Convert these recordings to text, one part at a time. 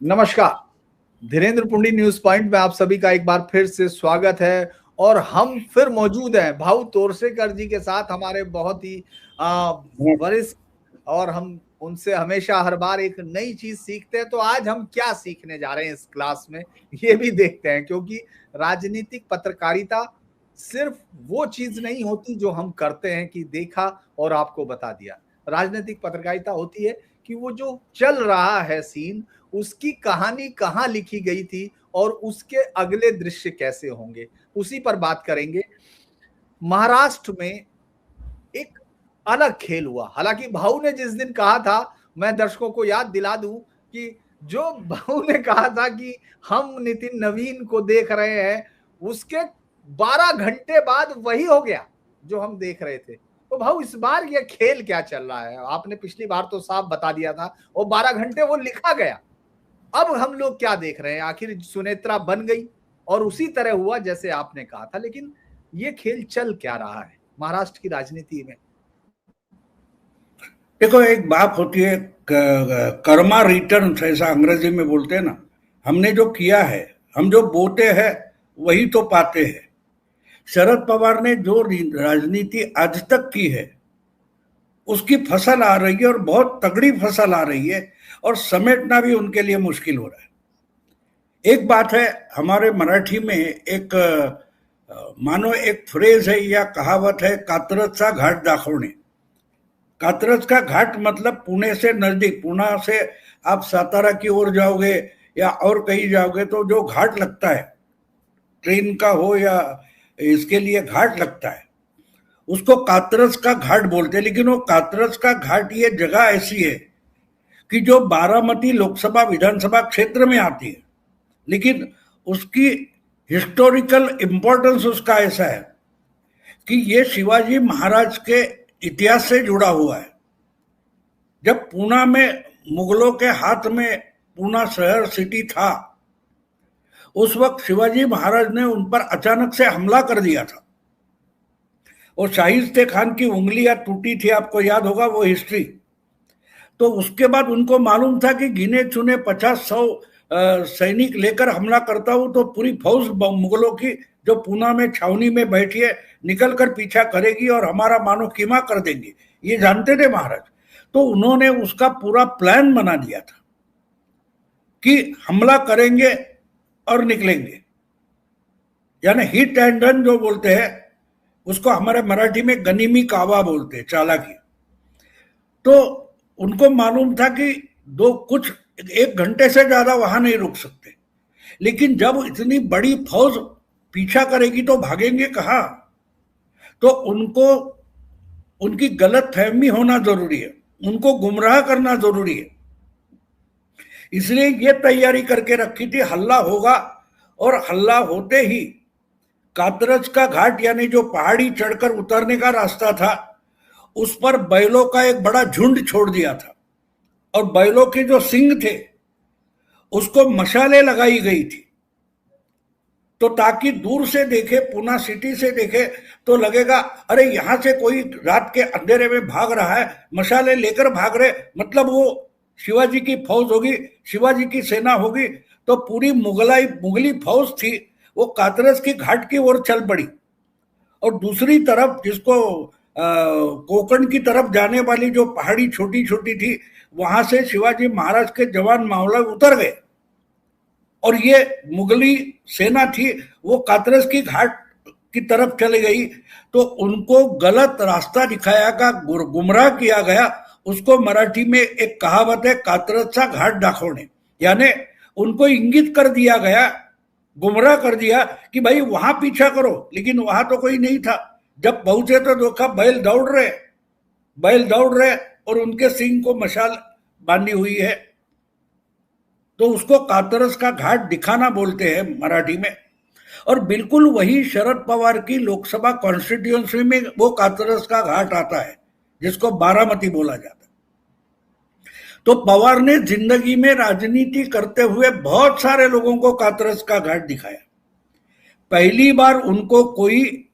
नमस्कार। Dhirendra पुंडी news point में आप सभी का एक बार फिर से स्वागत है और हम फिर मौजूद हैं भाऊ तोरसेकर जी के साथ, हमारे बहुत ही वरिष्ठ, और हम उनसे हमेशा हर बार एक नई चीज सीखते हैं। तो आज हम क्या सीखने जा रहे हैं इस क्लास में, ये भी देखते हैं, क्योंकि राजनीतिक पत्रकारिता सिर्फ वो चीज नहीं होती जो हम करते हैं कि देखा और आपको बता दिया। राजनीतिक पत्रकारिता होती है कि वो जो चल रहा है सीन, उसकी कहानी कहाँ लिखी गई थी और उसके अगले दृश्य कैसे होंगे, उसी पर बात करेंगे। महाराष्ट्र में एक अलग खेल हुआ। हालांकि भाऊ ने जिस दिन कहा था, मैं दर्शकों को याद दिला दूं कि जो भाऊ ने कहा था कि हम नितिन नवीन को देख रहे हैं, उसके 12 घंटे बाद वही हो गया जो हम देख रहे थे। तो भाऊ, इस बार ये खेल क्या चल रहा है? आपने पिछली बार तो साफ बता दिया था और 12 घंटे वो लिखा गया। अब हम लोग क्या देख रहे हैं? आखिर सुनेत्रा बन गई और उसी तरह हुआ जैसे आपने कहा था। लेकिन ये खेल चल क्या रहा है महाराष्ट्र की राजनीति में? देखो, एक बात होती है कर्मा रिटर्न, ऐसा अंग्रेजी में बोलते हैं ना। हमने जो किया है, हम जो बोते हैं वही तो पाते हैं। शरद पवार ने जो राजनीति आज तक की है उसकी फसल आ रही है और बहुत तगड़ी फसल आ रही है, और समेटना भी उनके लिए मुश्किल हो रहा है। एक बात है, हमारे मराठी में एक मानो एक फ्रेज है या कहावत है, कात्रजचा घाट दाखवणे। कात्रज का घाट मतलब पुणे से नजदीक, पुणे से आप सातारा की ओर जाओगे या और कहीं जाओगे तो जो घाट लगता है, ट्रेन का हो या इसके लिए घाट लगता है, उसको कात्रज का घाट बोलते हैं। लेकिन वो कात्रज का घाट ये जगह ऐसी है कि जो बारामती लोकसभा विधानसभा क्षेत्र में आती है, लेकिन उसकी हिस्टोरिकल इंपॉर्टेंस उसका ऐसा है कि ये शिवाजी महाराज के इतिहास से जुड़ा हुआ है। जब पूना में मुगलों के हाथ में पूना शहर सिटी था, उस वक्त शिवाजी महाराज ने उन पर अचानक से हमला कर दिया था और शाहिस्ते खान की उंगलियां टूटी थी, आपको याद होगा वो हिस्ट्री। तो उसके बाद उनको मालूम था कि गिने चुने 50-100 सैनिक लेकर हमला करता हूं तो पूरी फौज मुगलों की जो पूना में छावनी में बैठी है निकल कर पीछा करेगी और हमारा मानो कीमा कर देंगे, ये जानते थे महाराज। तो उन्होंने उसका पूरा प्लान बना दिया था कि हमला करेंगे और निकलेंगे, यानी हिट एंड रन जो बोलते हैं उसको हमारे मराठी में गनीमी कावा बोलते हैं, चालाकी। तो उनको मालूम था कि कुछ 1 घंटे से ज्यादा वहां नहीं रुक सकते, लेकिन जब इतनी बड़ी फौज पीछा करेगी तो भागेंगे कहां? तो उनको उनकी गलत फहमी होना जरूरी है, उनको गुमराह करना जरूरी है। इसलिए ये तैयारी करके रखी थी, हल्ला होगा, और हल्ला होते ही कात्रज का घाट यानी जो पहाड़ी चढ़कर उतरने का रास्ता था, उस पर बैलों का एक बड़ा झुंड छोड़ दिया था, और बैलों के जो सिंग थे उसको मशाले लगाई गई थी, तो ताकि दूर से देखे, पूना सिटी से देखे तो लगेगा अरे यहां से कोई रात के अंधेरे में भाग रहा है, मशाले लेकर भाग रहे, मतलब वो शिवाजी की फौज होगी, शिवाजी की सेना होगी। तो पूरी मुगली फौज थी वो कात्रज की घाट की ओर चल पड़ी, और दूसरी तरफ जिसको कोकण की तरफ जाने वाली जो पहाड़ी छोटी छोटी थी, वहां से शिवाजी महाराज के जवान मावला उतर गए, और ये मुगली सेना थी वो कात्रज की घाट की तरफ चली गई। तो उनको गलत रास्ता दिखाया गया, गुमराह किया गया। उसको मराठी में एक कहावत है, कात्रजचा घाट दाखवणे, यानी उनको इंगित कर दिया गया, गुमराह कर दिया कि भाई वहां पीछा करो, लेकिन वहां तो कोई नहीं था। जब पहुंचे तो देखा बैल दौड़ रहे और उनके सिंग को मशाल बांधी हुई है। तो उसको कात्रज का घाट दिखाना बोलते हैं मराठी में, और बिल्कुल वही शरद पवार की लोकसभा कॉन्स्टिट्यूएंसी में वो कात्रज का घाट आता है, जिसको बारामती बोला जाता है। तो पवार ने जिंदगी में राजनीति करते हुए बहुत सारे लोगों को कात्रज का घाट दिखाया। पहली बार उनको कोई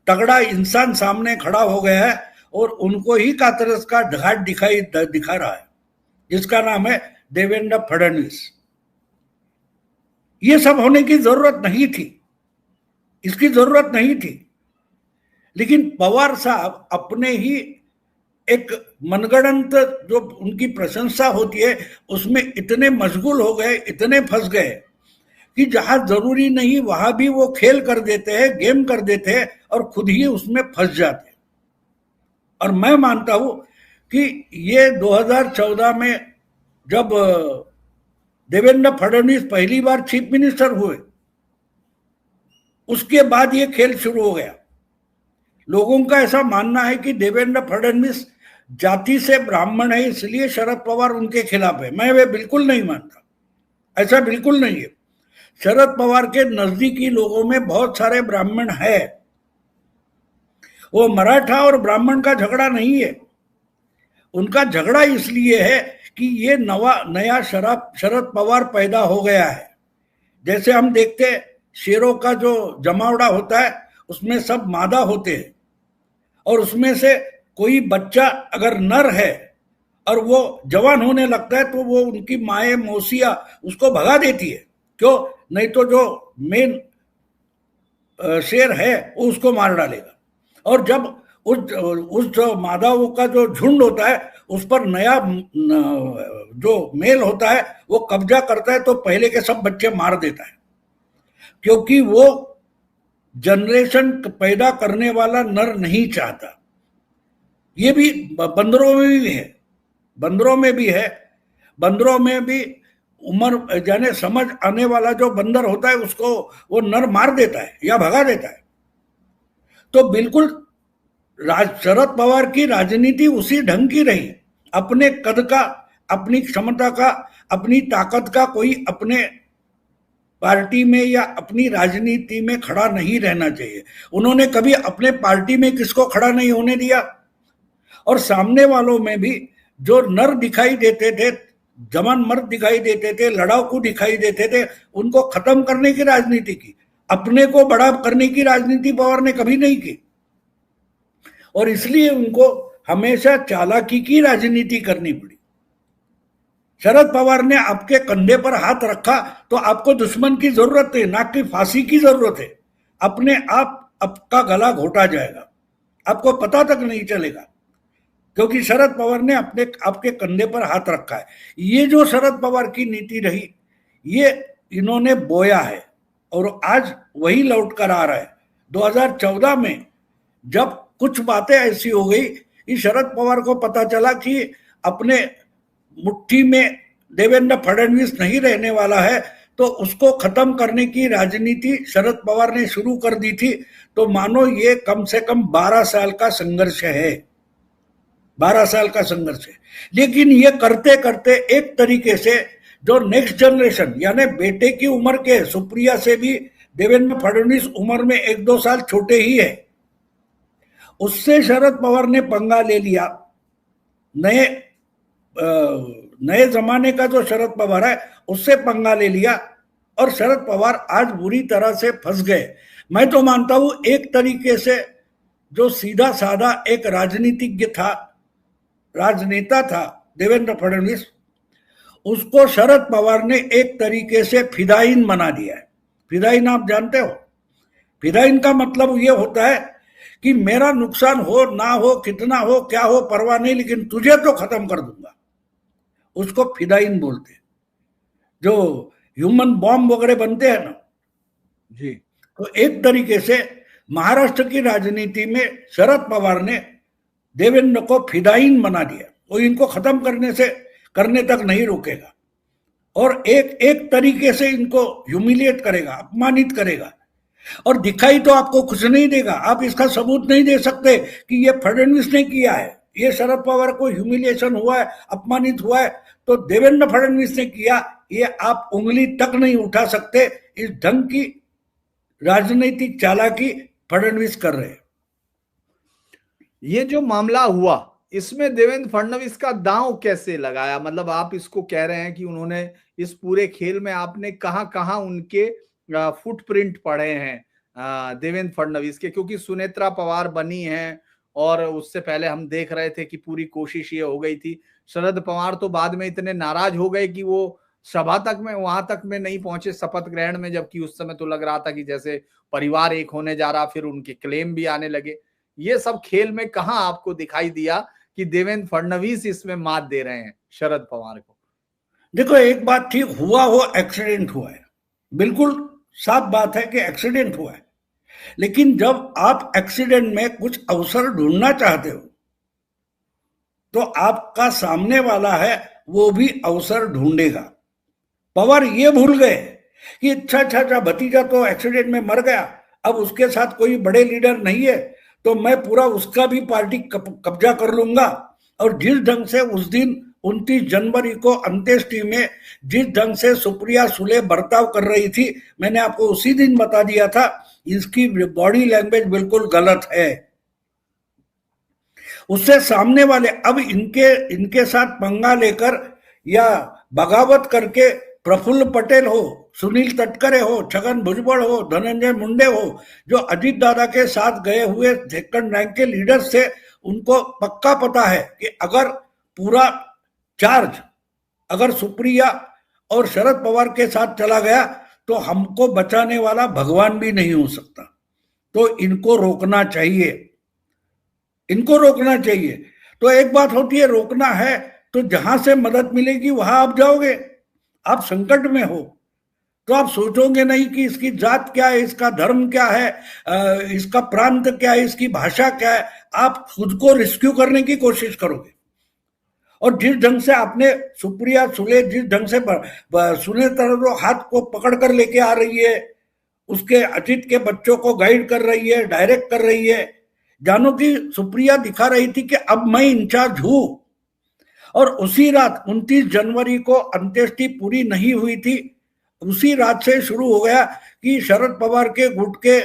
तगड़ा इंसान सामने खड़ा हो गया है और उनको ही कात्रज का घाट दिखा रहा है, जिसका नाम है देवेंद्र फडणवीस। ये सब होने की जरूरत नहीं थी, इसकी जरूरत नहीं थी। लेकिन पवार साहब अपने ही एक मनगढ़ंत जो उनकी प्रशंसा होती है उसमें इतने मशगूल हो गए, इतने फंस गए कि जहां जरूरी नहीं वहां भी वो खेल कर देते हैं, गेम कर देते हैं और खुद ही उसमें फंस जाते हैं। और मैं मानता हूं कि ये 2014 में जब देवेंद्र फडणवीस पहली बार चीफ मिनिस्टर हुए, उसके बाद ये खेल शुरू हो गया। लोगों का ऐसा मानना है कि देवेंद्र फडणवीस जाति से ब्राह्मण है इसलिए शरद पवार उनके खिलाफ है। मैं वे बिल्कुल नहीं मानता, ऐसा बिल्कुल नहीं है। शरद पवार के नजदीकी लोगों में बहुत सारे ब्राह्मण है। वो मराठा और ब्राह्मण का झगड़ा नहीं है, उनका झगड़ा इसलिए है कि ये नया शरद पवार पैदा हो गया है। जैसे हम देखते हैं शेरों का जो जमावड़ा होता है उसमें सब मादा होते हैं, और उसमें से कोई बच्चा अगर नर है और वो जवान होने लगता है तो वो उनकी माए मौसिया उसको भगा देती है। क्यों? नहीं तो जो मेन शेर है वो उसको मार डालेगा। और जब उस जो मादाओं का जो झुंड होता है उस पर नया जो मेल होता है वो कब्जा करता है तो पहले के सब बच्चे मार देता है, क्योंकि वो जनरेशन पैदा करने वाला नर नहीं चाहता। ये भी बंदरों में भी है, बंदरों में भी है। बंदरों में भी उम्र जाने समझ आने वाला जो बंदर होता है उसको वो नर मार देता है या भगा देता है। तो बिल्कुल शरद पवार की राजनीति उसी ढंग की रही। अपने कद का, अपनी क्षमता का, अपनी ताकत का कोई अपने पार्टी में या अपनी राजनीति में खड़ा नहीं रहना चाहिए। उन्होंने कभी अपने पार्टी में किसको खड़ा नहीं होने दिया। और सामने वालों में भी जो नर दिखाई देते थे, जवान मर्द दिखाई देते थे, लड़ाकू दिखाई देते थे, उनको खत्म करने की राजनीति की। अपने को बड़ा करने की राजनीति पवार ने कभी नहीं की, और इसलिए उनको हमेशा चालाकी की राजनीति करनी पड़ी। शरद पवार ने आपके कंधे पर हाथ रखा तो आपको दुश्मन की जरूरत है, ना कि फांसी की जरूरत है। अपने आप आपका गला घोटा जाएगा, आपको पता तक नहीं चलेगा, क्योंकि शरद पवार ने आपके कंधे पर हाथ रखा है। ये जो शरद पवार की नीति रही ये इन्होंने बोया है और आज वही लौट कर आ रहा है। 2014 में जब कुछ बातें ऐसी हो गई कि शरद पवार को पता चला कि अपने मुट्ठी में देवेंद्र फडणवीस नहीं रहने वाला है, तो उसको खत्म करने की राजनीति शरद पवार ने शुरू कर दी थी। तो मानो ये कम से कम 12 साल का संघर्ष है, 12 साल का संघर्ष है। लेकिन ये करते करते एक तरीके से जो नेक्स्ट जनरेशन यानी बेटे की उम्र के, सुप्रिया से भी देवेंद्र फडणवीस उम्र में 1-2 साल छोटे ही है, उससे शरद पवार ने पंगा ले लिया। नए जमाने का जो शरद पवार है उससे पंगा ले लिया और शरद पवार आज बुरी तरह से फंस गए। मैं तो मानता हूं एक तरीके से जो सीधा साधा एक राजनीतिज्ञ था, राजनेता था देवेंद्र फडणवीस, उसको शरद पवार ने एक तरीके से फिदाइन बना दिया है। फिदाइन आप जानते हो? फिदाइन का मतलब ये होता है कि मेरा नुकसान हो ना हो, कितना हो, क्या हो, परवाह नहीं, लेकिन तुझे तो खत्म कर दूंगा। उसको फिदाइन बोलते हैं। जो ह्यूमन बॉम्ब वगैरह बनते हैं ना जी, तो एक तरीके से महाराष्ट्र की राजनीति में शरद पवार ने देवेंद्र को फिदाइन बना दिया। वो इनको खत्म करने तक नहीं रोकेगा और एक तरीके से इनको ह्यूमिलिएट करेगा, अपमानित करेगा। और दिखाई तो आपको कुछ नहीं देगा, आप इसका सबूत नहीं दे सकते कि ये फडणवीस ने किया है, ये शरद पवार को ह्यूमिलिएशन हुआ है, अपमानित हुआ है, तो देवेंद्र फडणवीस ने किया, ये आप उंगली तक नहीं उठा सकते। इस ढंग की राजनीतिक चालाकी फडणवीस कर रहे हैं। ये जो मामला हुआ इसमें देवेंद्र फडणवीस का दांव कैसे लगाया? मतलब आप इसको कह रहे हैं कि उन्होंने इस पूरे खेल में आपने कहां उनके फुटप्रिंट पड़े हैं देवेंद्र फडणवीस के? क्योंकि सुनेत्रा पवार बनी हैं और उससे पहले हम देख रहे थे कि पूरी कोशिश ये हो गई थी। शरद पवार तो बाद में इतने नाराज हो गए कि वो सभा तक में, वहां तक में नहीं पहुंचे शपथ ग्रहण में, जबकि उस समय तो लग रहा था कि जैसे परिवार एक होने जा रहा, फिर उनके क्लेम भी आने लगे। ये सब खेल में कहां आपको दिखाई दिया कि देवेंद्र फडणवीस इसमें मात दे रहे हैं शरद पवार को? देखो, एक बात थी, हुआ वो एक्सीडेंट हुआ है, बिल्कुल साफ बात है कि एक्सीडेंट हुआ है। लेकिन जब आप एक्सीडेंट में कुछ अवसर ढूंढना चाहते हो तो आपका सामने वाला है वो भी अवसर ढूंढेगा। पवार ये भूल गए कि अच्छा भतीजा तो एक्सीडेंट में मर गया, अब उसके साथ कोई बड़े लीडर नहीं है तो मैं पूरा उसका भी पार्टी कब्जा कर लूंगा। और जिस ढंग से उस दिन 29 जनवरी को अंत्येष्टि में जिस ढंग से सुप्रिया सुले बर्ताव कर रही थी, मैंने आपको उसी दिन बता दिया था इसकी बॉडी लैंग्वेज बिल्कुल गलत है। उससे सामने वाले अब इनके साथ पंगा लेकर या बगावत करके प्रफुल्ल पटेल हो, सुनील तटकरे हो, छगन भुजबल हो, धनंजय मुंडे हो, जो अजीत दादा के साथ गए हुए सेकंड रैंक के लीडर्स थे, उनको पक्का पता है कि अगर पूरा चार्ज अगर सुप्रिया और शरद पवार के साथ चला गया तो हमको बचाने वाला भगवान भी नहीं हो सकता। तो इनको रोकना चाहिए, इनको रोकना चाहिए। तो एक बात होती है, रोकना है तो जहां से मदद मिलेगी वहां आप जाओगे। आप संकट में हो तो आप सोचोगे नहीं कि इसकी जात क्या है, इसका धर्म क्या है, इसका प्रांत क्या है, इसकी भाषा क्या है। आप खुद को रेस्क्यू करने की कोशिश करोगे। और जिस ढंग से आपने सुप्रिया सुले जिस ढंग से सुने तरह हाथ को पकड़ कर लेके आ रही है, उसके अजीत के बच्चों को गाइड कर रही है, डायरेक्ट कर रही है, जानो कि सुप्रिया दिखा रही थी कि अब मैं इंचार्ज हूं। और उसी रात 29 जनवरी को अंत्येष्टि पूरी नहीं हुई थी, उसी रात से शुरू हो गया कि शरद पवार के गुट के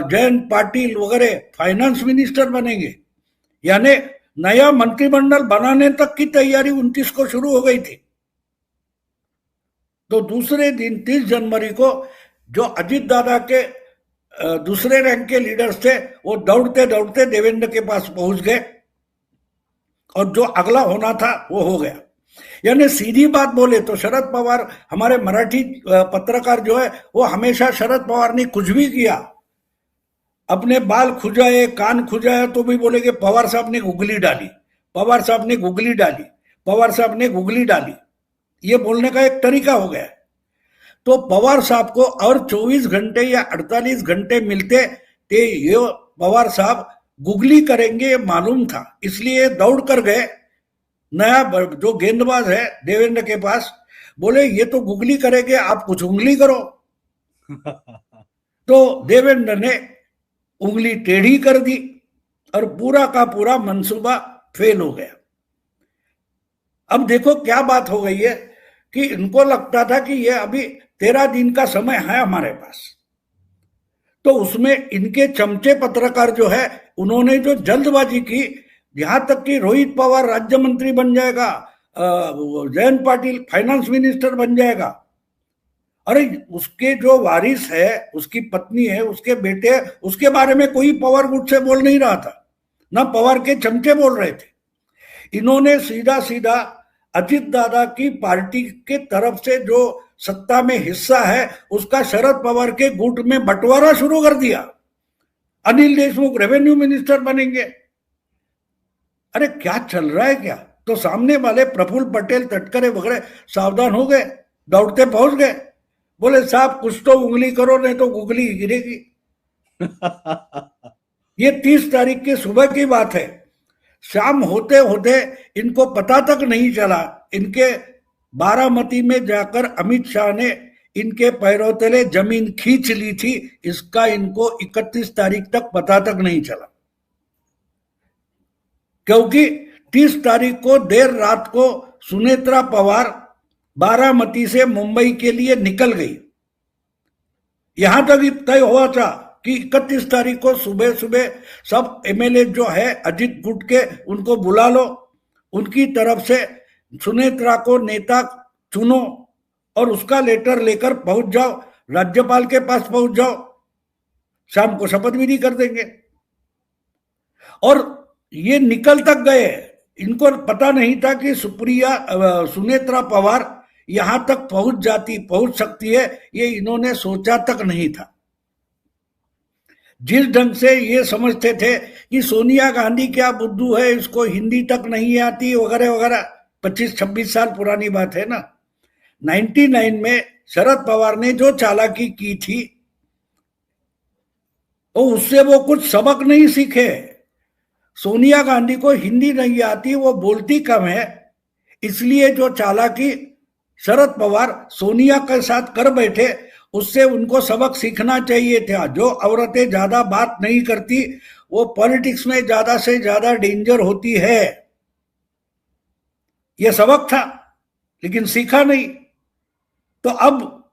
जयंत पाटिल वगैरह फाइनेंस मिनिस्टर बनेंगे, यानी नया मंत्रिमंडल बनाने तक की तैयारी 29 को शुरू हो गई थी। तो दूसरे दिन 30 जनवरी को जो अजीत दादा के दूसरे रैंक के लीडर्स थे वो दौड़ते दौड़ते देवेंद्र के पास पहुंच गए और जो अगला होना था वो हो गया। यानी सीधी बात बोले तो शरद पवार, हमारे मराठी पत्रकार जो है वो हमेशा शरद पवार ने कुछ भी किया, अपने बाल खुजाए, कान खुजाए तो भी बोले कि पवार साहब ने गुगली डाली, पवार साहब ने गुगली डाली, पवार साहब ने गुगली डाली। ये बोलने का एक तरीका हो गया। तो पवार साहब को और 24 घंटे या 48 घंटे मिलते थे, ये पवार साहब गुगली करेंगे ये मालूम था, इसलिए दौड़ कर गए। नया जो गेंदबाज है देवेंद्र के पास, बोले ये तो गुगली करेंगे, आप कुछ उंगली करो। तो देवेंद्र ने उंगली टेढ़ी कर दी और पूरा का पूरा मंसूबा फेल हो गया। अब देखो क्या बात हो गई है कि इनको लगता था कि ये अभी 13 दिन का समय है हमारे पास, तो उसमें इनके चमचे पत्रकार जो है उन्होंने जो जल्दबाजी की, यहां तक कि रोहित पवार राज्य मंत्री बन जाएगा, जयंत पाटिल फाइनेंस मिनिस्टर बन जाएगा। अरे उसके जो वारिस है, उसकी पत्नी है, उसके बेटे, उसके बारे में कोई पवार गुट से बोल नहीं रहा था, ना पवार के चमचे बोल रहे थे। इन्होंने सीधा सीधा अजीत दादा की पार्टी के तरफ से जो सत्ता में हिस्सा है उसका शरद पवार के गुट में बंटवारा शुरू कर दिया। अनिल देशमुख रेवेन्यू मिनिस्टर बनेंगे। अरे क्या चल रहा है क्या? तो सामने वाले प्रफुल्ल पटेल, तटकरे वगैरह सावधान हो गए, दौड़ते पहुंच गए, बोले साहब कुछ तो उंगली करो नहीं तो गुगली गिरेगी। ये 30 तारीख की सुबह की बात है। शाम होते होते इनको पता तक नहीं चला, इनके बारामती में जाकर अमित शाह ने इनके पैरों तले जमीन खींच ली थी, इसका इनको 31 तारीख तक पता तक नहीं चला। क्योंकि 30 तारीख को देर रात को सुनेत्रा पवार बारामती से मुंबई के लिए निकल गई। यहां तक तय हुआ था कि 31 तारीख को सुबह सुबह सब एमएलए जो है अजीत गुट के, उनको बुला लो, उनकी तरफ से सुनेत्रा को नेता चुनो और उसका लेटर लेकर पहुंच जाओ, राज्यपाल के पास पहुंच जाओ, शाम को शपथ विधि कर देंगे। और ये निकल तक गए, इनको पता नहीं था कि सुनेत्रा पवार यहां तक पहुंच सकती है, ये इन्होंने सोचा तक नहीं था। जिस ढंग से ये समझते थे कि सोनिया गांधी क्या बुद्धू है, इसको हिंदी तक नहीं आती वगैरह वगैरह, 25-26 साल पुरानी बात है ना। 99 में शरद पवार ने जो चालाकी की थी, उससे वो कुछ सबक नहीं सीखे। सोनिया गांधी को हिंदी नहीं आती, वो बोलती कम है, इसलिए जो चालाकी शरद पवार सोनिया के साथ कर बैठे, उससे उनको सबक सीखना चाहिए था। जो औरतें ज्यादा बात नहीं करती, वो पॉलिटिक्स में ज्यादा से ज्यादा डेंजर होती है, यह सबक था, लेकिन सीखा नहीं। तो अब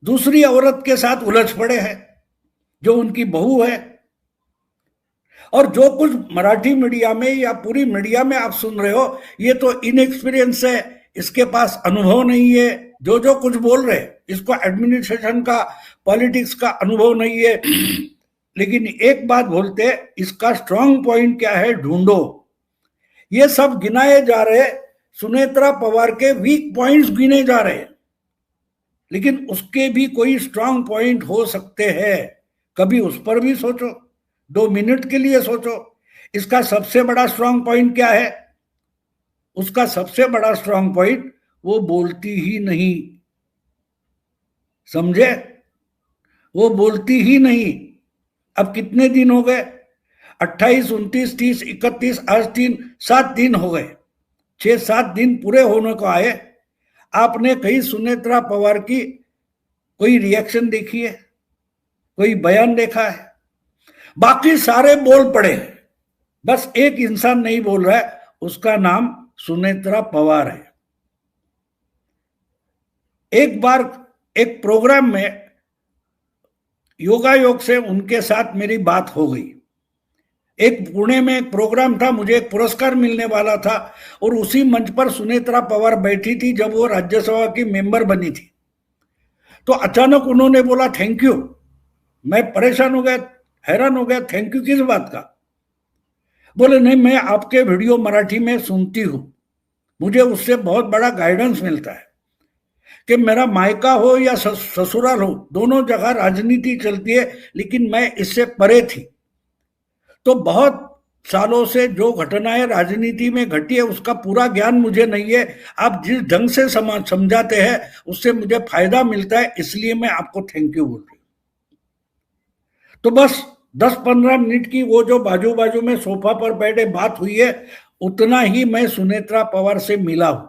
दूसरी औरत के साथ उलझ पड़े हैं, जो उनकी बहू है। और जो कुछ मराठी मीडिया में या पूरी मीडिया में आप सुन रहे हो, ये तो इनएक्सपीरियंस है, इसके पास अनुभव नहीं है। जो जो कुछ बोल रहे, इसको एडमिनिस्ट्रेशन का, पॉलिटिक्स का अनुभव नहीं है। लेकिन एक बात बोलते, इसका स्ट्रांग पॉइंट क्या है ढूंढो। ये सब गिनाए जा रहे, सुनेत्रा पवार के वीक पॉइंट्स गिने जा रहे, लेकिन उसके भी कोई स्ट्रांग पॉइंट हो सकते हैं। कभी उस पर भी सोचो, 2 मिनट के लिए सोचो। इसका सबसे बड़ा स्ट्रांग पॉइंट क्या है? उसका सबसे बड़ा स्ट्रांग पॉइंट, वो बोलती ही नहीं, समझे? वो बोलती ही नहीं। अब कितने दिन हो गए? 28, 29, 30, 31, आज 7 दिन हो गए। 6-7 दिन पूरे होने को आए। आपने कहीं सुनेत्रा पवार की कोई रिएक्शन देखी है, कोई बयान देखा है? बाकी सारे बोल पड़े, बस एक इंसान नहीं बोल रहा है, उसका नाम सुनेत्रा पवार है। एक बार एक प्रोग्राम में योगा योग से उनके साथ मेरी बात हो गई। एक पुणे में एक प्रोग्राम था, मुझे एक पुरस्कार मिलने वाला था, और उसी मंच पर सुनेत्रा पवार बैठी थी जब वो राज्यसभा की मेंबर बनी थी। तो अचानक उन्होंने बोला थैंक यू। मैं परेशान हो गया, हैरान हो गया, थैंक यू किस बात का? बोले नहीं, मैं आपके वीडियो मराठी में सुनती हूं, मुझे उससे बहुत बड़ा गाइडेंस मिलता है कि मेरा मायका हो या ससुराल हो, दोनों जगह राजनीति चलती है, लेकिन मैं इससे परे थी। तो बहुत सालों से जो घटनाएं राजनीति में घटी है, उसका पूरा ज्ञान मुझे नहीं है। आप जिस ढंग से समझाते हैं, उससे मुझे फायदा मिलता है, इसलिए मैं आपको थैंक यू बोल रही हूँ। तो बस 10-15 मिनट की वो जो बाजू बाजू में सोफा पर बैठे बात हुई है, उतना ही मैं सुनेत्रा पवार से मिला हूं।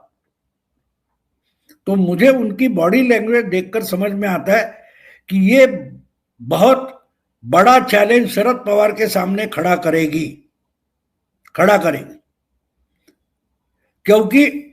तो मुझे उनकी बॉडी लैंग्वेज देखकर समझ में आता है कि ये बहुत बड़ा चैलेंज शरद पवार के सामने खड़ा करेगी, क्योंकि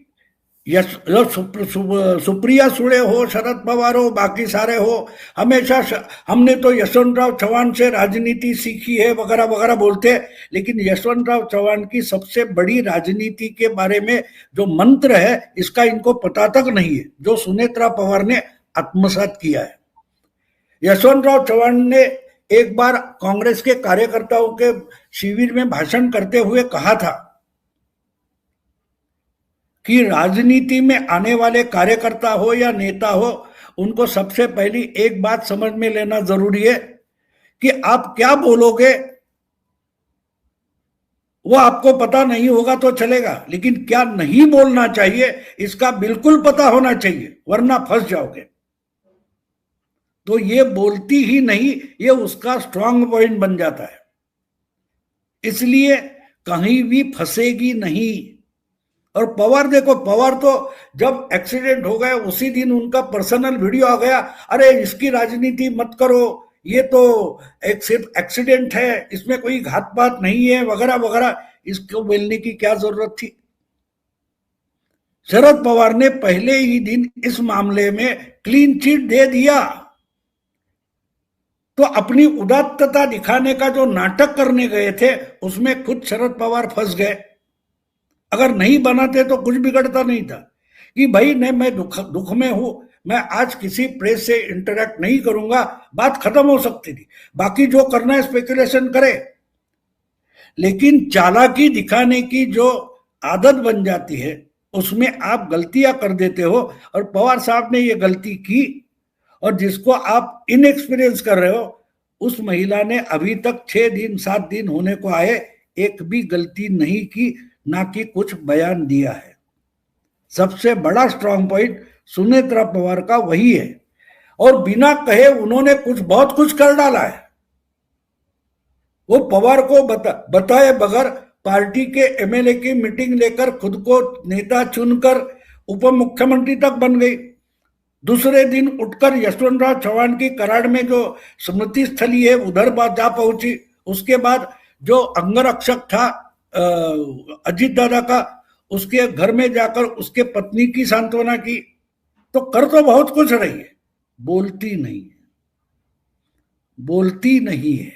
सुप्रिया सुळे हो, शरद पवार हो, बाकी सारे हो, हमेशा हमने तो यशवंतराव चौहान से राजनीति सीखी है वगैरह वगैरह बोलते हैं, लेकिन यशवंतराव चौहान की सबसे बड़ी राजनीति के बारे में जो मंत्र है, इसका इनको पता तक नहीं है, जो सुनेत्रा पवार ने आत्मसात किया है। यशवंतराव चौहान ने एक बार कांग्रेस के कार्यकर्ताओं के शिविर में भाषण करते हुए कहा था कि राजनीति में आने वाले कार्यकर्ता हो या नेता हो, उनको सबसे पहली एक बात समझ में लेना जरूरी है कि आप क्या बोलोगे वो आपको पता नहीं होगा तो चलेगा, लेकिन क्या नहीं बोलना चाहिए इसका बिल्कुल पता होना चाहिए, वरना फंस जाओगे। तो ये बोलती ही नहीं, ये उसका स्ट्रांग पॉइंट बन जाता है, इसलिए कहीं भी फंसेगी नहीं। और पवार देखो, पवार तो जब एक्सीडेंट हो गया उसी दिन उनका पर्सनल वीडियो आ गया, अरे इसकी राजनीति मत करो, ये तो एक सिर्फ एक्सीडेंट है, इसमें कोई घात पात नहीं है वगैरह वगैरह। इसको बोलने की क्या जरूरत थी? शरद पवार ने पहले ही दिन इस मामले में क्लीन चिट दे दिया। तो अपनी उदात्तता दिखाने का जो नाटक करने गए थे, उसमें खुद शरद पवार फंस गए। अगर नहीं बनाते तो कुछ बिगड़ता नहीं था कि भाई नहीं, मैं दुख में हूं, मैं आज किसी प्रेस से इंटरेक्ट नहीं करूंगा, बात खत्म हो सकती थी। बाकी जो करना है स्पेकुलेशन करे, लेकिन चालाकी दिखाने की जो आदत बन जाती है, उसमें आप गलतियां कर देते हो, और पवार साहब ने ये गलती की, और जिसको आप इनएक्सपीरियंस कर रहे हो, उस महिला ने अभी तक 6 दिन 7 दिन होने को आए, एक भी गलती नहीं की, ना कि कुछ बयान दिया है। सबसे बड़ा स्ट्रांग पॉइंट सुनेत्रा पवार का वही है, और बिना कहे उन्होंने बहुत कुछ कर डाला है। वो पवार को बताए बगैर पार्टी के एमएलए की मीटिंग लेकर खुद को नेता चुनकर उप मुख्यमंत्री तक बन गई। दूसरे दिन उठकर यशवंतराव चौहान की कराड़ में जो स्मृति स्थली है उधर जा पहुंची। उसके बाद जो अंगरक्षक था अजीत दादा का, उसके घर में जाकर उसके पत्नी की सांत्वना की। तो कर तो बहुत कुछ रही है, बोलती नहीं है।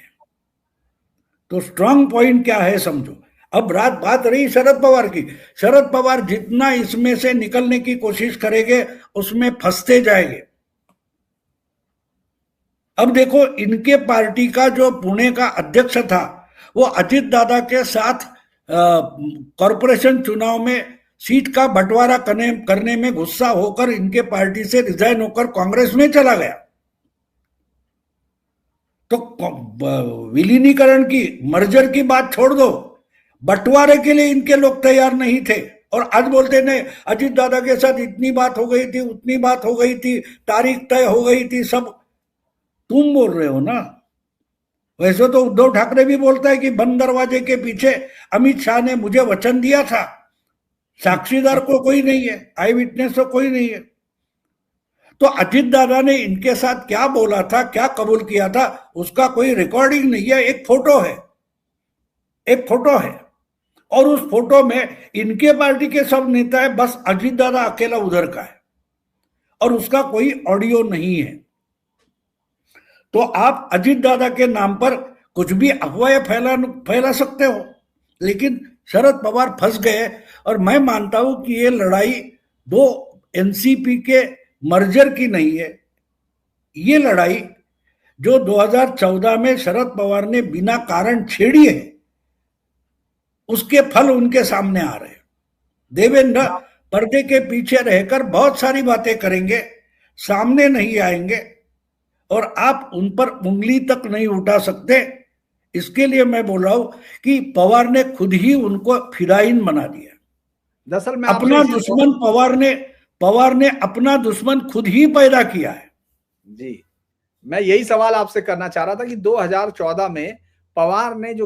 तो स्ट्रांग पॉइंट क्या है समझो। अब बात रही शरद पवार की। शरद पवार जितना इसमें से निकलने की कोशिश करेंगे उसमें फंसते जाएंगे। अब देखो, इनके पार्टी का जो पुणे का अध्यक्ष था वो अजीत दादा के साथ कॉरपोरेशन चुनाव में सीट का बंटवारा करने में गुस्सा होकर इनके पार्टी से रिजाइन होकर कांग्रेस में चला गया। तो विलीनीकरण की, मर्जर की बात छोड़ दो, बंटवारे के लिए इनके लोग तैयार नहीं थे। और आज बोलते नहीं, अजीत दादा के साथ इतनी बात हो गई थी, उतनी बात हो गई थी, तारीख तय हो गई थी, सब तुम बोल रहे हो ना। वैसे तो उद्धव ठाकरे भी बोलता है कि बंद दरवाजे के पीछे अमित शाह ने मुझे वचन दिया था। साक्षीदार को कोई नहीं है, आई विटनेस तो कोई नहीं है। तो अजीत दादा ने इनके साथ क्या बोला था, क्या कबूल किया था, उसका कोई रिकॉर्डिंग नहीं है। एक फोटो है, और उस फोटो में इनके पार्टी के सब नेता है, बस अजीत दादा अकेला उधर का है, और उसका कोई ऑडियो नहीं है। तो आप अजीत दादा के नाम पर कुछ भी अफवाहें फैला सकते हो, लेकिन शरद पवार फंस गए। और मैं मानता हूं कि ये लड़ाई दो एनसीपी के मर्जर की नहीं है। ये लड़ाई जो 2014 में शरद पवार ने बिना कारण छेड़ी है, उसके फल उनके सामने आ रहे हैं। देवेंद्र पर्दे के पीछे रहकर बहुत सारी बातें करेंगे, सामने नहीं आएंगे, और आप उन पर उंगली तक नहीं उठा सकते। इसके लिए मैं बोल रहा हूं कि पवार ने खुद ही उनको फिदायीन बना दिया। दरअसल मैं अपना दुश्मन पवार ने अपना दुश्मन खुद ही पैदा किया है। जी, मैं यही सवाल आपसे करना चाह रहा था कि 2014 में पवार ने जो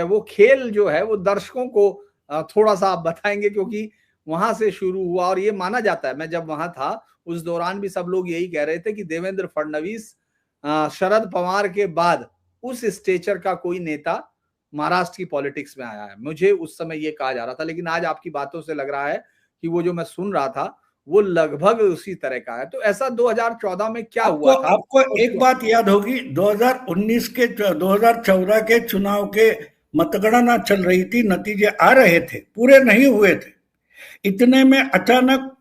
वो खेल जो है वो दर्शकों को थोड़ा सा आप बताएंगे, क्योंकि वहां से शुरू हुआ। और ये माना जाता है, मैं जब वहां था उस दौरान भी सब लोग यही कह रहे थे कि देवेंद्र फडणवीस शरद पवार के बाद उस स्टेचर का कोई नेता महाराष्ट्र की पॉलिटिक्स में आया है। मुझे उस समय ये कहा जा रहा था, लेकिन आज आपकी बातों से लग रहा है कि वो जो मैं सुन रहा था वो लगभग उसी तरह का है। तो ऐसा 2014 में क्या हुआ था? आपको एक बात याद होगी, 2014 के चुनाव के मतगणना चल रही थी, नतीजे आ रहे थे, पूरे नहीं हुए थे। इतने में अचानक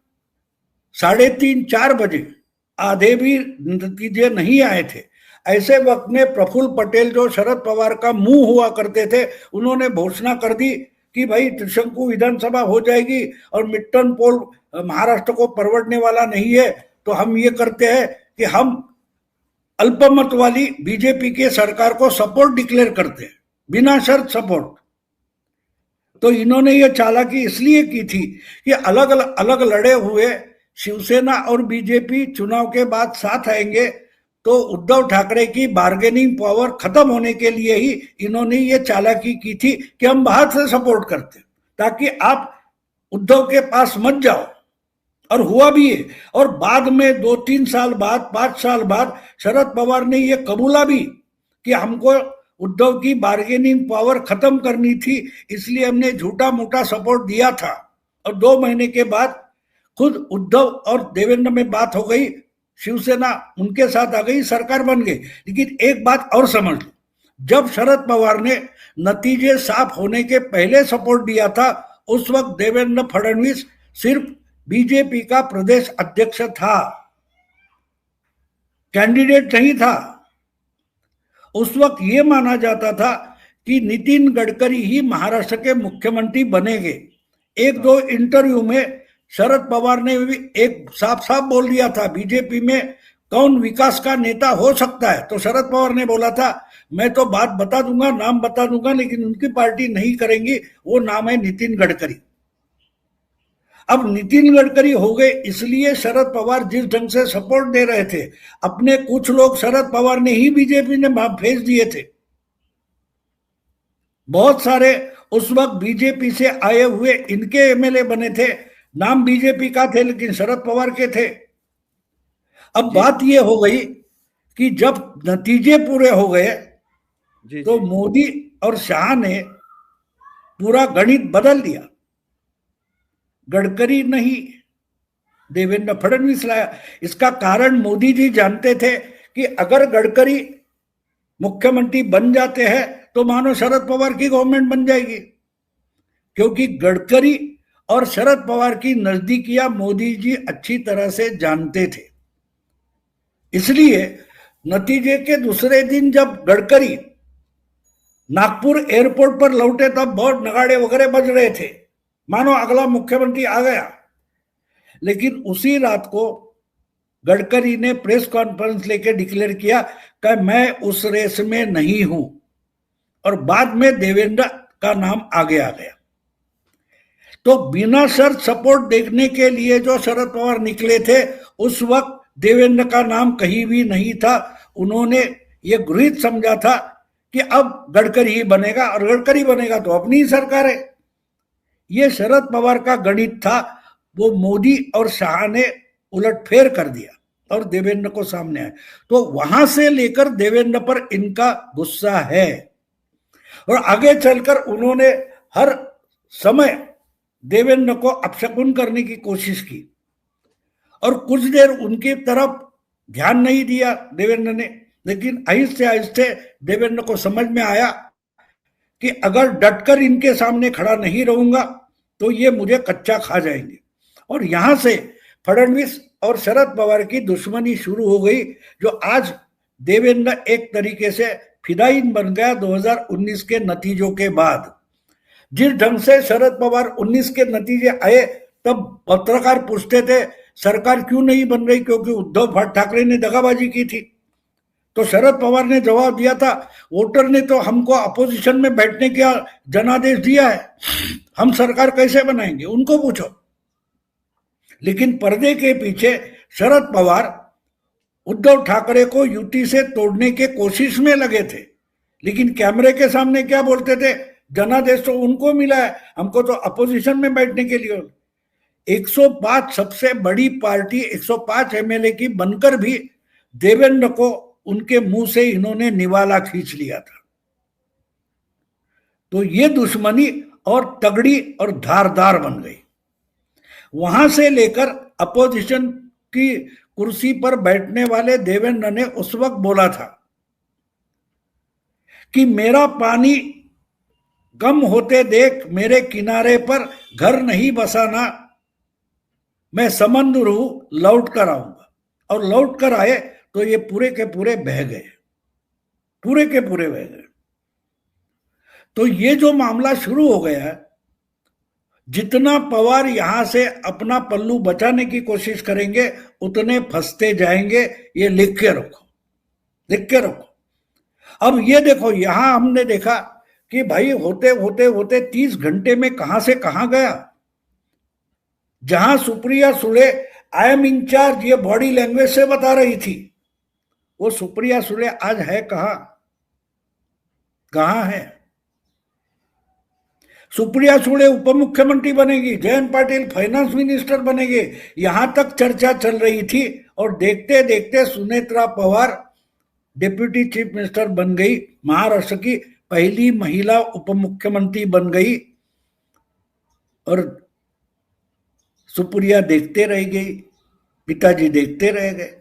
3:30-4 बजे आधे भी नतीजे नहीं आए थे। ऐसे वक्त में प्रफुल्ल पटेल, जो शरद पवार का मुंह हुआ करते थे, उन्होंने घोषणा कर दी कि भाई त्रिशंकु विधानसभा हो जाएगी और मिड टर्म पोल महाराष्ट्र को परवड़ने वाला नहीं है, तो हम ये करते हैं कि हम अल्पमत वाली बीजेपी के सरकार को सपोर्ट डिक्लेयर करते हैं, बिना शर्त सपोर्ट। तो इन्होंने ये चालाकी इसलिए की थी कि अलग लड़े हुए शिवसेना और बीजेपी चुनाव के बाद साथ आएंगे, तो उद्धव ठाकरे की बार्गेनिंग पावर खत्म होने के लिए ही इन्होंने ये चालाकी की थी कि हम बाहर से सपोर्ट करते, ताकि आप उद्धव के पास मत जाओ। और हुआ भी है। और बाद में 2-3 साल बाद, 5 साल बाद शरद पवार ने ये कबूला भी कि हमको उद्धव की बार्गेनिंग पावर खत्म करनी थी, इसलिए हमने झूठा मोटा सपोर्ट दिया था। और 2 महीने के बाद खुद उद्धव और देवेंद्र में बात हो गई, शिवसेना उनके साथ आ गई, सरकार बन गई। लेकिन एक बात और समझ लो, जब शरद पवार ने नतीजे साफ होने के पहले सपोर्ट दिया था, उस वक्त देवेंद्र फडणवीस सिर्फ बीजेपी का प्रदेश अध्यक्ष था, कैंडिडेट नहीं था। उस वक्त ये माना जाता था कि नितिन गडकरी ही महाराष्ट्र के मुख्यमंत्री बनेंगे। 1-2 इंटरव्यू में शरद पवार ने भी एक साफ साफ बोल दिया था, बीजेपी में कौन विकास का नेता हो सकता है, तो शरद पवार ने बोला था मैं तो बात बता दूंगा, नाम बता दूंगा, लेकिन उनकी पार्टी नहीं करेंगी, वो नाम है नितिन गडकरी। अब नितिन गडकरी हो गए, इसलिए शरद पवार जिस ढंग से सपोर्ट दे रहे थे, अपने कुछ लोग शरद पवार ने ही बीजेपी ने भेज दिए थे। बहुत सारे उस वक्त बीजेपी से आए हुए इनके एमएलए बने थे, नाम बीजेपी का थे लेकिन शरद पवार के थे। अब बात यह हो गई कि जब नतीजे पूरे हो गए तो मोदी और शाह ने पूरा गणित बदल दिया। गडकरी नहीं, देवेंद्र फडणवीस लाया। इसका कारण मोदी जी जानते थे कि अगर गडकरी मुख्यमंत्री बन जाते हैं तो मानो शरद पवार की गवर्नमेंट बन जाएगी, क्योंकि गडकरी और शरद पवार की नजदीकियां मोदी जी अच्छी तरह से जानते थे। इसलिए नतीजे के दूसरे दिन जब गडकरी नागपुर एयरपोर्ट पर लौटे तब बहुत नगाड़े वगैरह बज रहे थे, मानो अगला मुख्यमंत्री आ गया। लेकिन उसी रात को गडकरी ने प्रेस कॉन्फ्रेंस लेकर डिक्लेयर किया कि मैं उस रेस में नहीं हूं, और बाद में देवेंद्र का नाम आगे आ गया। तो बिना शर्त सपोर्ट देखने के लिए जो शरद पवार निकले थे, उस वक्त देवेंद्र का नाम कहीं भी नहीं था। उन्होंने ये गृहीत समझा था कि अब गडकरी ही बनेगा, और गडकरी बनेगा तो अपनी ही सरकार है। ये शरद पवार का गणित था, वो मोदी और शाह ने उलटफेर कर दिया और देवेंद्र को सामने आए। तो वहां से लेकर देवेंद्र पर इनका गुस्सा है, और आगे चलकर उन्होंने हर समय देवेंद्र को अपशकुन करने की कोशिश की, और कुछ देर उनकी तरफ ध्यान नहीं दिया देवेंद्र ने। लेकिन आहिस्ते आहिस्ते देवेंद्र को समझ में आया कि अगर डटकर इनके सामने खड़ा नहीं रहूंगा तो ये मुझे कच्चा खा जाएंगे, और यहां से फडणवीस और शरद पवार की दुश्मनी शुरू हो गई, जो आज देवेंद्र एक तरीके से फिदायीन बन गया 2019 के नतीजों के बाद। जिस ढंग से शरद पवार 19 के नतीजे आए, तब पत्रकार पूछते थे सरकार क्यों नहीं बन रही, क्योंकि उद्धव ठाकरे ने दगाबाजी की थी। तो शरद पवार ने जवाब दिया था, वोटर ने तो हमको अपोजिशन में बैठने का जनादेश दिया है, हम सरकार कैसे बनाएंगे, उनको पूछो। लेकिन पर्दे के पीछे शरद पवार उद्धव ठाकरे को यूटी से तोड़ने के कोशिश में लगे थे, लेकिन कैमरे के सामने क्या बोलते थे, जनादेश तो उनको मिला है, हमको तो अपोजिशन में बैठने के लिए। 105 सबसे बड़ी पार्टी 105 एमएलए की बनकर भी देवेंद्र को उनके मुंह से इन्होंने निवाला खींच लिया था। तो ये दुश्मनी और तगड़ी और धारदार बन गई। वहां से लेकर अपोजिशन की कुर्सी पर बैठने वाले देवेंद्र ने उस वक्त बोला था कि मेरा पानी कम होते देख मेरे किनारे पर घर नहीं बसाना, मैं समुद्र हूं लौट कर आऊंगा। और लौट कर आए तो ये पूरे के पूरे बह गए, पूरे के पूरे बह गए। तो ये जो मामला शुरू हो गया है, जितना पवार यहां से अपना पल्लू बचाने की कोशिश करेंगे उतने फंसते जाएंगे, ये लिख के रखो, लिख के रखो। अब ये देखो, यहां हमने देखा कि भाई होते होते होते 30 घंटे में कहां से कहां गया। जहां Supriya Sule I am incharge ये बॉडी लैंग्वेज से बता रही थी, वो सुप्रिया सुले आज है कहां, कहां है? सुप्रिया सुले उप मुख्यमंत्री बनेगी, जयंत पाटिल फाइनेंस मिनिस्टर बनेंगे, यहां तक चर्चा चल रही थी। और देखते देखते Sunetra Pawar deputy chief minister बन गई, महाराष्ट्र की पहली महिला उप मुख्यमंत्री बन गई, और सुप्रिया देखते रह गई, पिताजी देखते रह गए।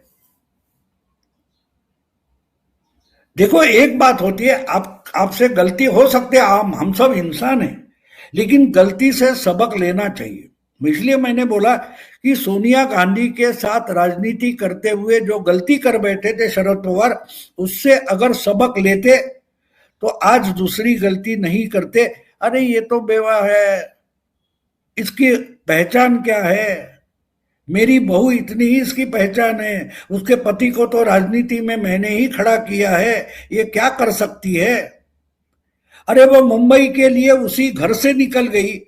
देखो, एक बात होती है, आपसे गलती हो सकती है, हम सब इंसान हैं, लेकिन गलती से सबक लेना चाहिए। इसलिए मैंने बोला कि सोनिया गांधी के साथ राजनीति करते हुए जो गलती कर बैठे थे शरद पवार, उससे अगर सबक लेते तो आज दूसरी गलती नहीं करते। अरे ये तो बेवा है, इसकी पहचान क्या है, मेरी बहू इतनी ही इसकी पहचान है, उसके पति को तो राजनीति में मैंने ही खड़ा किया है, ये क्या कर सकती है। अरे वो मुंबई के लिए उसी घर से निकल गई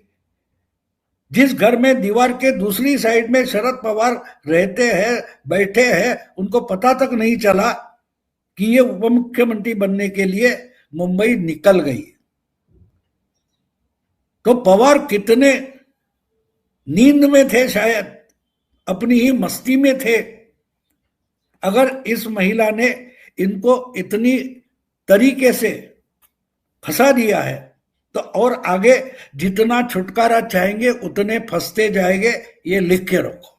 जिस घर में दीवार के दूसरी साइड में शरद पवार रहते हैं, बैठे हैं, उनको पता तक नहीं चला कि ये उप मुख्यमंत्री बनने के लिए मुंबई निकल गई। तो पवार कितने नींद में थे, शायद अपनी ही मस्ती में थे। अगर इस महिला ने इनको इतनी तरीके से फंसा दिया है तो और आगे जितना छुटकारा चाहेंगे उतने फंसते जाएंगे, ये लिख के रखो।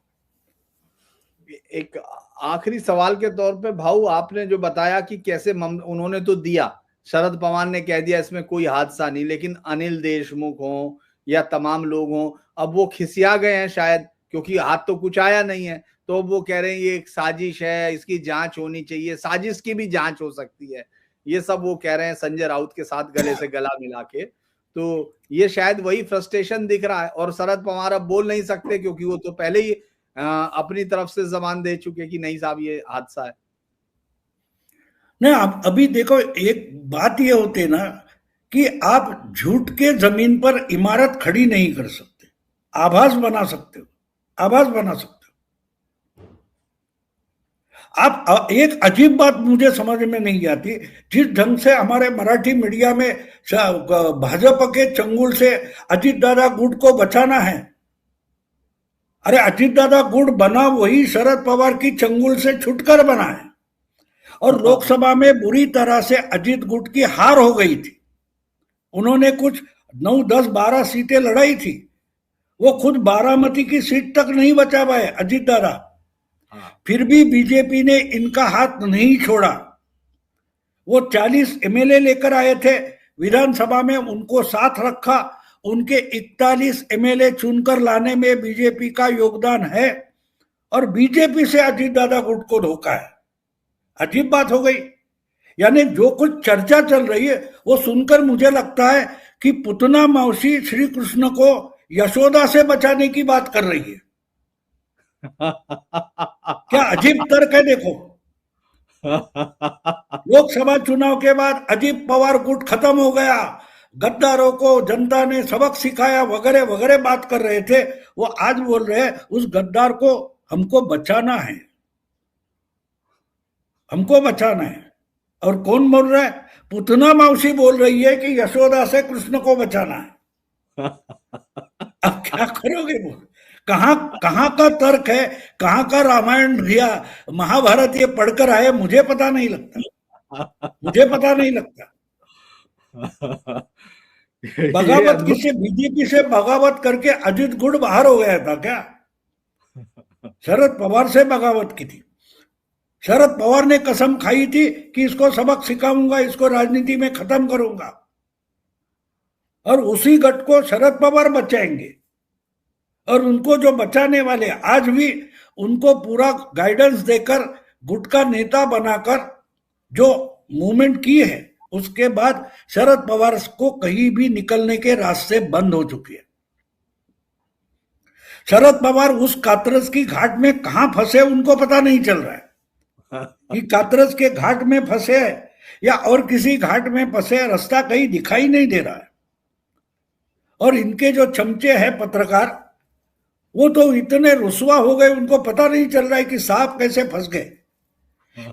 एक आखिरी सवाल के तौर पे भाऊ, आपने जो बताया कि कैसे उन्होंने तो दिया, शरद पवार ने कह दिया इसमें कोई हादसा नहीं, लेकिन अनिल देशमुख हो या तमाम लोग हों, अब वो खिसिया गए हैं शायद, क्योंकि हाथ तो कुछ आया नहीं है, तो वो कह रहे हैं ये एक साजिश है, इसकी जांच होनी चाहिए, साजिश की भी जांच हो सकती है, ये सब वो कह रहे हैं संजय राउत के साथ गले से गला मिला के। तो ये शायद वही फ्रस्ट्रेशन दिख रहा है, और शरद पवार अब बोल नहीं सकते क्योंकि वो तो पहले ही अपनी तरफ से जबान दे चुके कि नहीं साहब ये हादसा है। नहीं, आप अभी देखो, एक बात ये होती है ना कि आप झूठ के जमीन पर इमारत खड़ी नहीं कर सकते, आभास बना सकते हो, आभास बना सकते हो आप। एक अजीब बात मुझे समझ में नहीं आती, जिस ढंग से हमारे मराठी मीडिया में भाजपा के चंगुल से अजीत दादा गुट को बचाना है। अरे अजीत दादा गुट बना वही शरद पवार की चंगुल से छुटकर बना है, और लोकसभा में बुरी तरह से अजीत गुट की हार हो गई थी। उन्होंने कुछ 9, 10, 12 सीटें लड़ाई थी, वो खुद बारामती की सीट तक नहीं बचा पाए अजीत दादा। फिर भी बीजेपी ने इनका हाथ नहीं छोड़ा। वो 40 एमएलए लेकर आए थे विधानसभा में, उनको साथ रखा, उनके 41 एमएलए चुनकर लाने में बीजेपी का योगदान है, और बीजेपी से अजीत दादा गुट को धोखा है। अजीब बात हो गई। यानी जो कुछ चर्चा चल रही है वो सुनकर मुझे लगता है कि पुतना मौसी श्री कृष्ण को यशोदा से बचाने की बात कर रही है। क्या अजीब तर्क है। देखो, लोकसभा चुनाव के बाद अजीत पवार गुट खत्म हो गया, गद्दारों को जनता ने सबक सिखाया वगैरह वगैरह बात कर रहे थे, वो आज बोल रहे हैं उस गद्दार को हमको बचाना है, हमको बचाना है। और कौन बोल रहा है? पुतना मौसी बोल रही है कि यशोदा से कृष्ण को बचाना है। अब क्या करोगे? बोल, कहां का तर्क है, कहां का रामायण या महाभारत ये पढ़कर आए, मुझे पता नहीं लगता, मुझे पता नहीं लगता। बगावत किससे? बीजेपी से बगावत करके अजीत गुट बाहर हो गया था क्या? शरद पवार से बगावत की थी। शरद पवार ने कसम खाई थी कि इसको सबक सिखाऊंगा, इसको राजनीति में खत्म करूंगा, और उसी गठ को शरद पवार बचाएंगे। और उनको जो बचाने वाले आज भी उनको पूरा गाइडेंस देकर गुट का नेता बनाकर जो मूवमेंट की है, उसके बाद शरद पवार को कहीं भी निकलने के रास्ते बंद हो चुके हैं। शरद पवार उस कातरस की घाट में कहां फंसे उनको पता नहीं चल रहा है कि कातरस के घाट में फंसे या और किसी घाट में फंसे, रास्ता कहीं दिखाई नहीं दे रहा है। और इनके जो चमचे हैं पत्रकार, वो तो इतने रुसवा हो गए, उनको पता नहीं चल रहा है कि साहब कैसे फंस गए।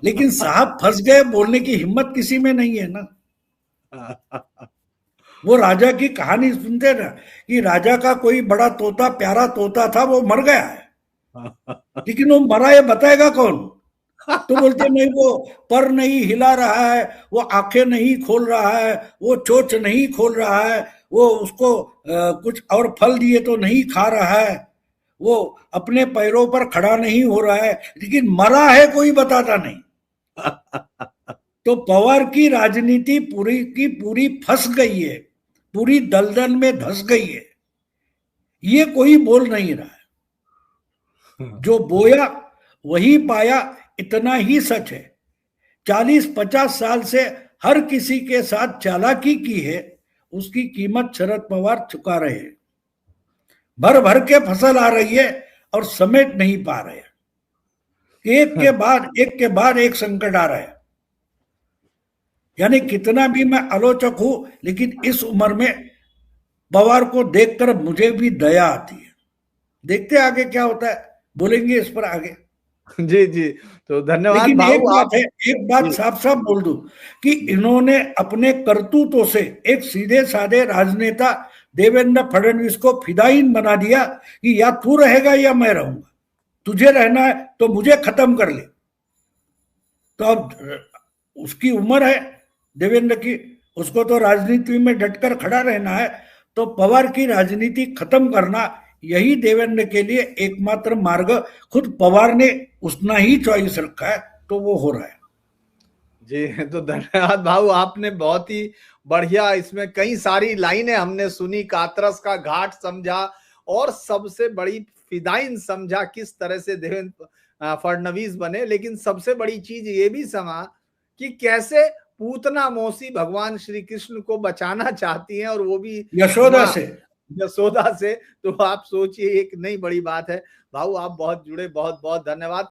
लेकिन साहब फंस गए बोलने की हिम्मत किसी में नहीं है ना। वो राजा की कहानी सुनते ना कि राजा का कोई बड़ा तोता, प्यारा तोता था, वो मर गया है, लेकिन वो मरा ये बताएगा कौन? तो बोलते नहीं, वो पर नहीं हिला रहा है, वो आंखें नहीं खोल रहा है, वो चोंच नहीं खोल रहा है, वो उसको कुछ और फल दिए तो नहीं खा रहा है, वो अपने पैरों पर खड़ा नहीं हो रहा है, लेकिन मरा है कोई बताता नहीं। तो पवार की राजनीति पूरी की पूरी फंस गई है, पूरी दलदल में धंस गई है, ये कोई बोल नहीं रहा है। जो बोया वही पाया, इतना ही सच है। 40-50 साल से हर किसी के साथ चालाकी की है, उसकी कीमत शरद पवार चुका रहे हैं। भर भर के फसल आ रही है और समेट नहीं पा रहे, एक के बाद एक संकट आ रहा है। यानी कितना भी मैं आलोचक हूं, लेकिन इस उम्र में पवार को देखकर मुझे भी दया आती है। देखते आगे क्या होता है, बोलेंगे इस पर आगे। जी जी, तो धन्यवाद लेकिन एक भाऊ बात आप। है, एक बात साफ साफ बोल दूं कि इन्होंने अपने करतूतों से एक सीधे साधे राजनेता देवेंद्र फडणवीस को फिदायीन बना दिया कि या तू रहेगा या मैं रहूंगा, तुझे रहना है तो मुझे खत्म कर ले। तो अब उसकी उम्र है देवेंद्र की, उसको तो राजनीति में डटकर खड़ा रहना है, तो पवार की राजनीति खत्म करना यही देवेंद्र के लिए एकमात्र मार्ग खुद पवार ने उतना ही चॉइस रखा है, तो वो हो रहा है। जी, तो धन्यवाद भाऊ, आपने बहुत ही बढ़िया, इसमें कई सारी लाइनें हमने सुनी, कातरस का घाट समझा और सबसे बड़ी फिदाइन समझा किस तरह से देवेंद्र फडणवीस बने। लेकिन सबसे बड़ी चीज ये भी समा कि कैसे पूतना मौसी भगवान श्री कृष्ण को बचाना चाहती हैं, और वो भी यशोदा माँ से। यशोदा से। तो आप सोचिए, एक नई बड़ी बात है। भाऊ आप बहुत जुड़े, बहुत बहुत धन्यवाद।